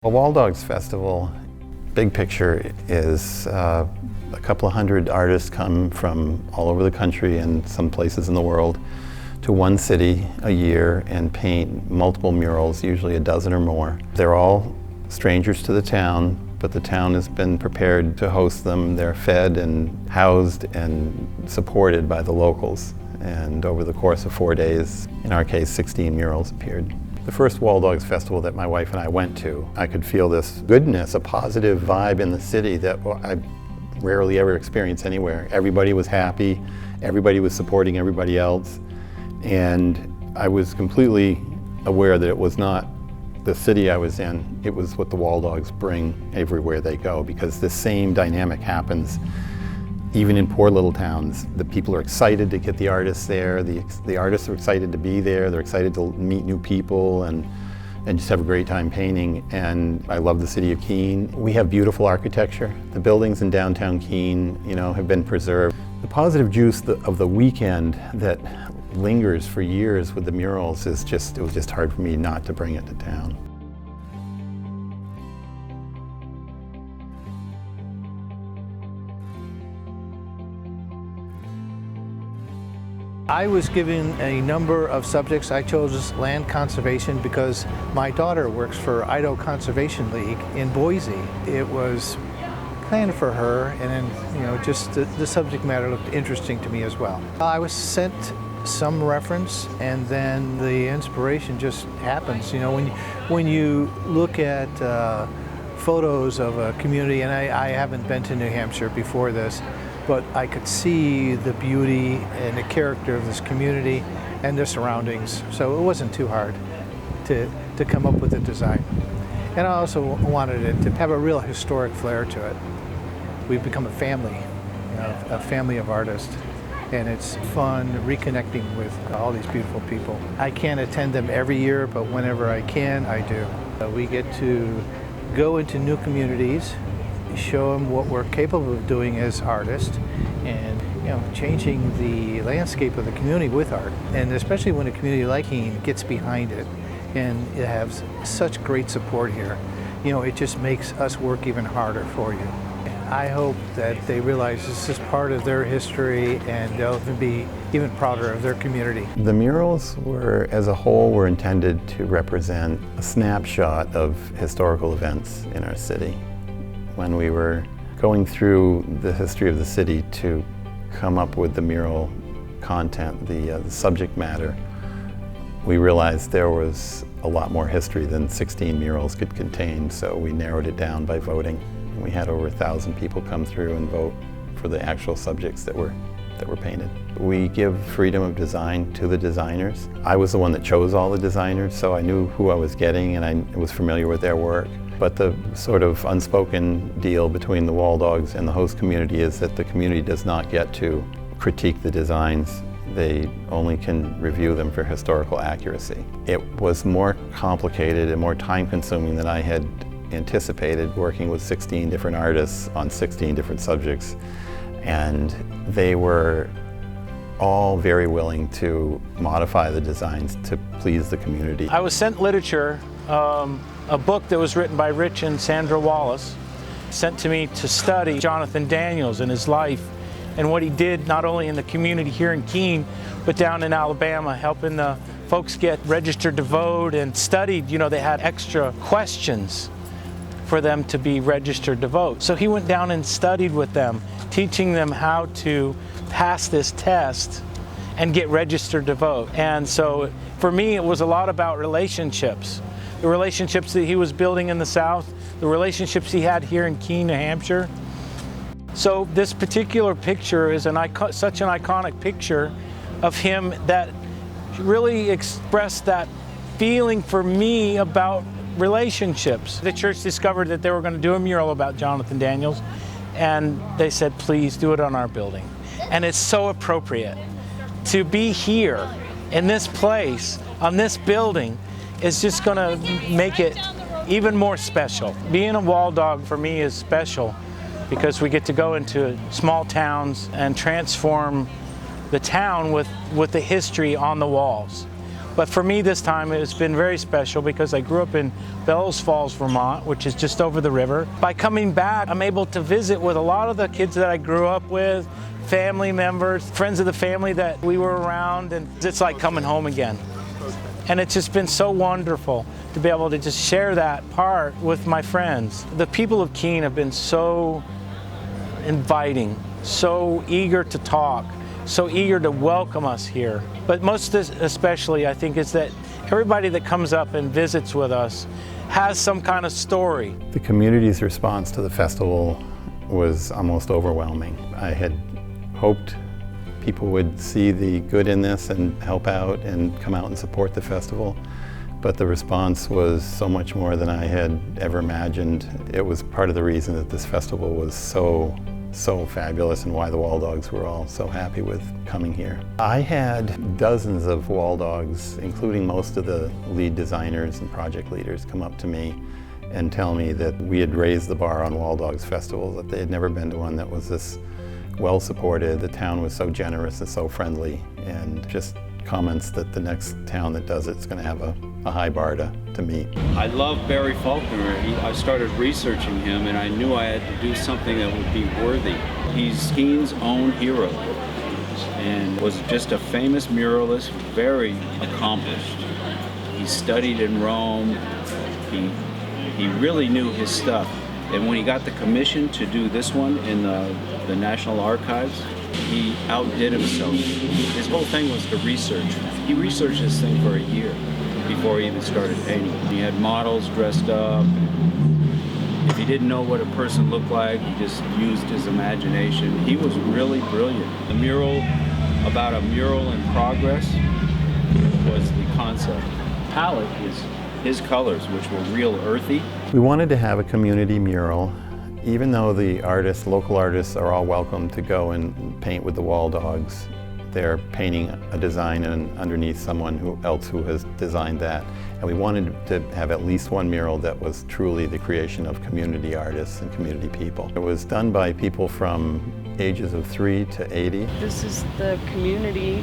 Well, Walldogs Festival, big picture, is a couple of hundred artists come from all over the country and some places in the world to one city a year and paint multiple murals, usually a dozen or more. They're all strangers to the town, but the town has been prepared to host them. They're fed and housed and supported by the locals. And over the course of 4 days, in our case, 16 murals appeared. The first Walldogs Festival that my wife and I went to, I could feel this goodness, a positive vibe in the city that I rarely ever experience anywhere. Everybody was happy, everybody was supporting everybody else, and I was completely aware that it was not the city I was in, it was what the Walldogs bring everywhere they go, because the same dynamic happens even in poor little towns. The people are excited to get the artists there, the artists are excited to be there, they're excited to meet new people and just have a great time painting. And I love the city of Keene. We have beautiful architecture. The buildings in downtown Keene, have been preserved. The positive juice of the weekend that lingers for years with the murals it was just hard for me not to bring it to town. I was given a number of subjects. I chose land conservation because my daughter works for Idaho Conservation League in Boise. It was planned for her, and then just the subject matter looked interesting to me as well. I was sent some reference, and then the inspiration just happens. When you look at photos of a community, and I haven't been to New Hampshire before this, but I could see the beauty and the character of this community and their surroundings. So it wasn't too hard to come up with a design. And I also wanted it to have a real historic flair to it. We've become a family, a family of artists. And it's fun reconnecting with all these beautiful people. I can't attend them every year, but whenever I can, I do. We get to go into new communities, show them what we're capable of doing as artists, and changing the landscape of the community with art. And especially when a community like Keene gets behind it and it has such great support here, it just makes us work even harder for you. I hope that they realize this is part of their history and they'll be even prouder of their community. The murals as a whole, were intended to represent a snapshot of historical events in our city. When we were going through the history of the city to come up with the mural content, the subject matter, we realized there was a lot more history than 16 murals could contain, so we narrowed it down by voting. We had over 1,000 people come through and vote for the actual subjects that were painted. We give freedom of design to the designers. I was the one that chose all the designers, so I knew who I was getting and I was familiar with their work. But the sort of unspoken deal between the Walldogs and the host community is that the community does not get to critique the designs. They only can review them for historical accuracy. It was more complicated and more time-consuming than I had anticipated, working with 16 different artists on 16 different subjects, and they were all very willing to modify the designs to please the community. I was sent literature, a book that was written by Rich and Sandra Wallace, sent to me to study Jonathan Daniels and his life and what he did not only in the community here in Keene, but down in Alabama, helping the folks get registered to vote and studied. They had extra questions for them to be registered to vote. So he went down and studied with them, teaching them how to pass this test and get registered to vote. And so for me, it was a lot about relationships. The relationships that he was building in the South, the relationships he had here in Keene, New Hampshire. So this particular picture is such an iconic picture of him that really expressed that feeling for me about relationships. The church discovered that they were going to do a mural about Jonathan Daniels, and they said, please do it on our building. And it's so appropriate to be here in this place, on this building, is just going to make it even more special. Being a Walldog for me is special because we get to go into small towns and transform the town with the history on the walls. But for me this time it's been very special because I grew up in Bellows Falls, Vermont, which is just over the river. By coming back, I'm able to visit with a lot of the kids that I grew up with, family members, friends of the family that we were around, and it's like coming home again. And it's just been so wonderful to be able to just share that part with my friends. The people of Keene have been so inviting, so eager to talk, so eager to welcome us here. But most especially, I think, is that everybody that comes up and visits with us has some kind of story. The community's response to the festival was almost overwhelming. I had hoped people would see the good in this and help out and come out and support the festival. But the response was so much more than I had ever imagined. It was part of the reason that this festival was so fabulous and why the Walldogs were all so happy with coming here. I had dozens of Walldogs, including most of the lead designers and project leaders, come up to me and tell me that we had raised the bar on Walldogs Festival, that they had never been to one that was this well supported. The town was so generous and so friendly, and just comments that the next town that does it's going to have a high bar to meet. I love Barry Faulkner. I started researching him and I knew I had to do something that would be worthy. He's Keene's own hero and was just a famous muralist, very accomplished. He studied in Rome. He really knew his stuff. And when he got the commission to do this one in the National Archives, he outdid himself. His whole thing was to research. He researched this thing for a year before he even started painting. He had models dressed up. If he didn't know what a person looked like, he just used his imagination. He was really brilliant. The mural, about a mural in progress, was the concept. The palette is his colors, which were real earthy. We wanted to have a community mural. Even though the artists, local artists, are all welcome to go and paint with the Walldogs, they're painting a design and underneath someone else who has designed that. And we wanted to have at least one mural that was truly the creation of community artists and community people. It was done by people from ages of 3 to 80. This is the community,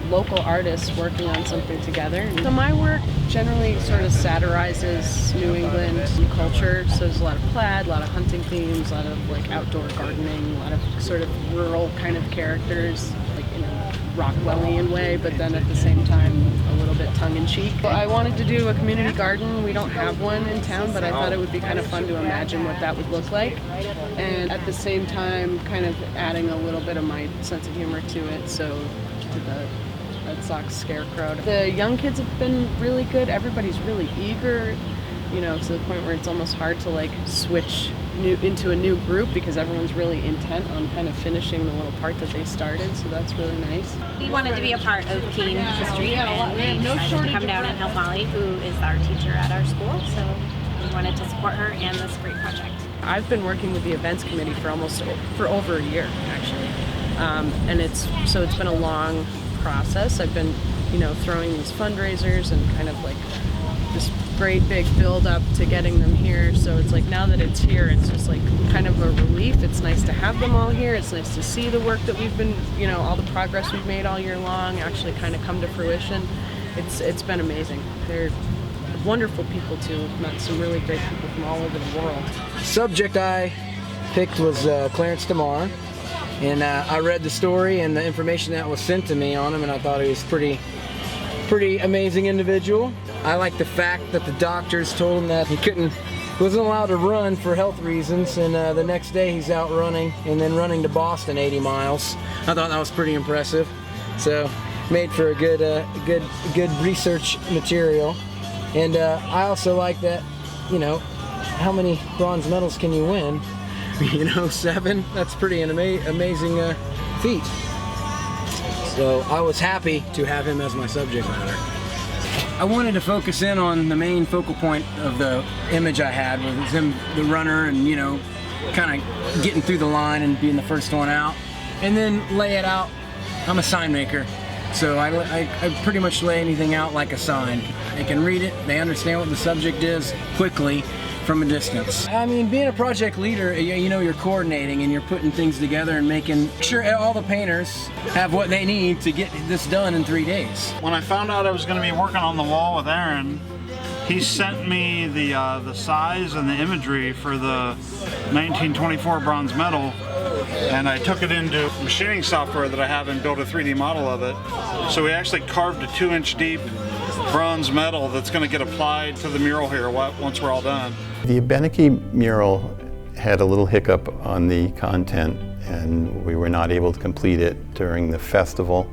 local artists working on something together. So my work generally sort of satirizes New England culture. So there's a lot of plaid, a lot of hunting themes, a lot of like outdoor gardening, a lot of sort of rural kind of characters, like in a Rockwellian way, but then at the same time a little bit tongue-in-cheek. I wanted to do a community garden. We don't have one in town, but I thought it would be kind of fun to imagine what that would look like, and at the same time kind of adding a little bit of my sense of humor to it. So to the Red Sox scarecrow. The young kids have been really good. Everybody's really eager, you know, to the point where it's almost hard to like switch into a new group because everyone's really intent on kind of finishing the little part that they started, so that's really nice. We wanted to be a part of Keene history and we decided to come down and help Molly, who is our teacher at our school, so we wanted to support her and this great project. I've been working with the events committee for over a year actually, and it's been a long process. I've been, you know, throwing these fundraisers and kind of like this great big build up to getting them here. So it's like now that it's here, it's just like kind of a relief. It's nice to have them all here. It's nice to see the work that we've been, you know, all the progress we've made all year long actually kind of come to fruition. It's been amazing. They're wonderful people too. I've met some really great people from all over the world. Subject I picked was Clarence DeMar, and I read the story and the information that was sent to me on him, and I thought he was pretty amazing individual. I like the fact that the doctors told him that he wasn't allowed to run for health reasons, and the next day he's out running and then running to Boston 80 miles. I thought that was pretty impressive. So made for a good research material. And I also like that, you know, how many bronze medals can you win? You know, 7. That's pretty an amazing feat. So I was happy to have him as my subject matter. I wanted to focus in on the main focal point of the image I had, was him, the runner, and, you know, kind of getting through the line and being the first one out, and then lay it out. I'm a sign maker, So I pretty much lay anything out like a sign. They can read it, they understand what the subject is quickly from a distance. I mean, being a project leader, you know, you're coordinating and you're putting things together and making sure all the painters have what they need to get this done in 3 days. When I found out I was going to be working on the wall with Aaron, he sent me the size and the imagery for the 1924 bronze medal, and I took it into machining software that I have and built a 3D model of it. So we actually carved a 2-inch deep bronze medal that's going to get applied to the mural here once we're all done. The Abenaki mural had a little hiccup on the content, and we were not able to complete it during the festival,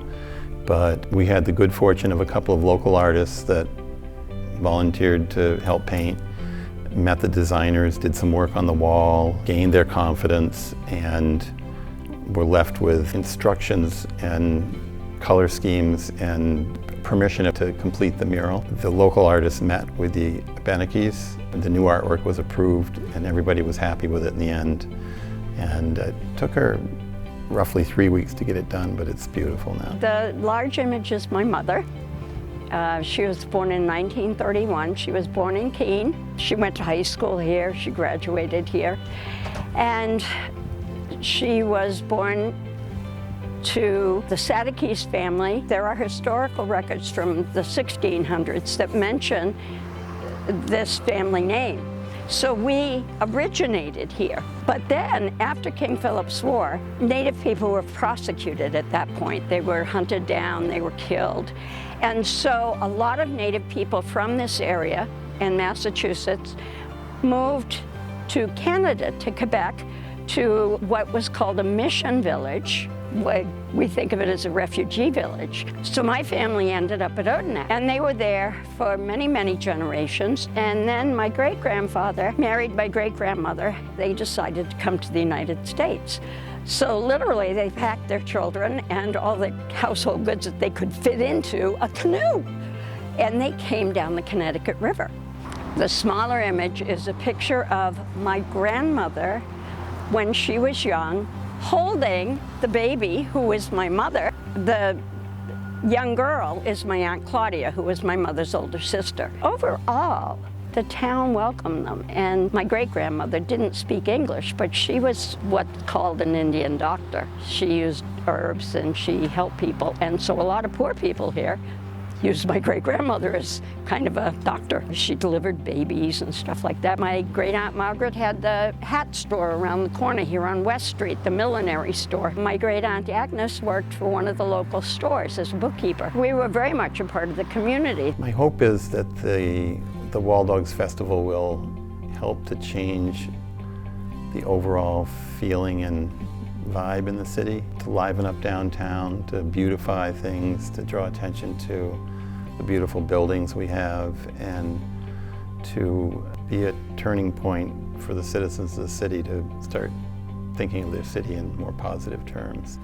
but we had the good fortune of a couple of local artists that volunteered to help paint, met the designers, did some work on the wall, gained their confidence, and were left with instructions and color schemes and permission to complete the mural. The local artists met with the Abenakis. The new artwork was approved and everybody was happy with it in the end. And it took her roughly 3 weeks to get it done, but it's beautiful now. The large image is my mother. She was born in 1931. She was born in Keene. She went to high school here. She graduated here. And she was born to the Sadekis family. There are historical records from the 1600s that mention this family name. So we originated here. But then, after King Philip's War, Native people were prosecuted at that point. They were hunted down, they were killed. And so a lot of Native people from this area in Massachusetts moved to Canada, to Quebec, to what was called a mission village. We think of it as a refugee village. So my family ended up at Odenak, and they were there for many, many generations. And then my great-grandfather married my great-grandmother. They decided to come to the United States. So literally, they packed their children and all the household goods that they could fit into a canoe. And they came down the Connecticut River. The smaller image is a picture of my grandmother when she was young, holding the baby, who is my mother. The young girl is my Aunt Claudia, who was my mother's older sister. Overall, the town welcomed them, and my great-grandmother didn't speak English, but she was what's called an Indian doctor. She used herbs and she helped people, and so a lot of poor people here used my great-grandmother as kind of a doctor. She delivered babies and stuff like that. My great-aunt Margaret had the hat store around the corner here on West Street, the millinery store. My great-aunt Agnes worked for one of the local stores as a bookkeeper. We were very much a part of the community. My hope is that the Walldogs Festival will help to change the overall feeling and vibe in the city, to liven up downtown, to beautify things, to draw attention to the beautiful buildings we have, and to be a turning point for the citizens of the city to start thinking of their city in more positive terms.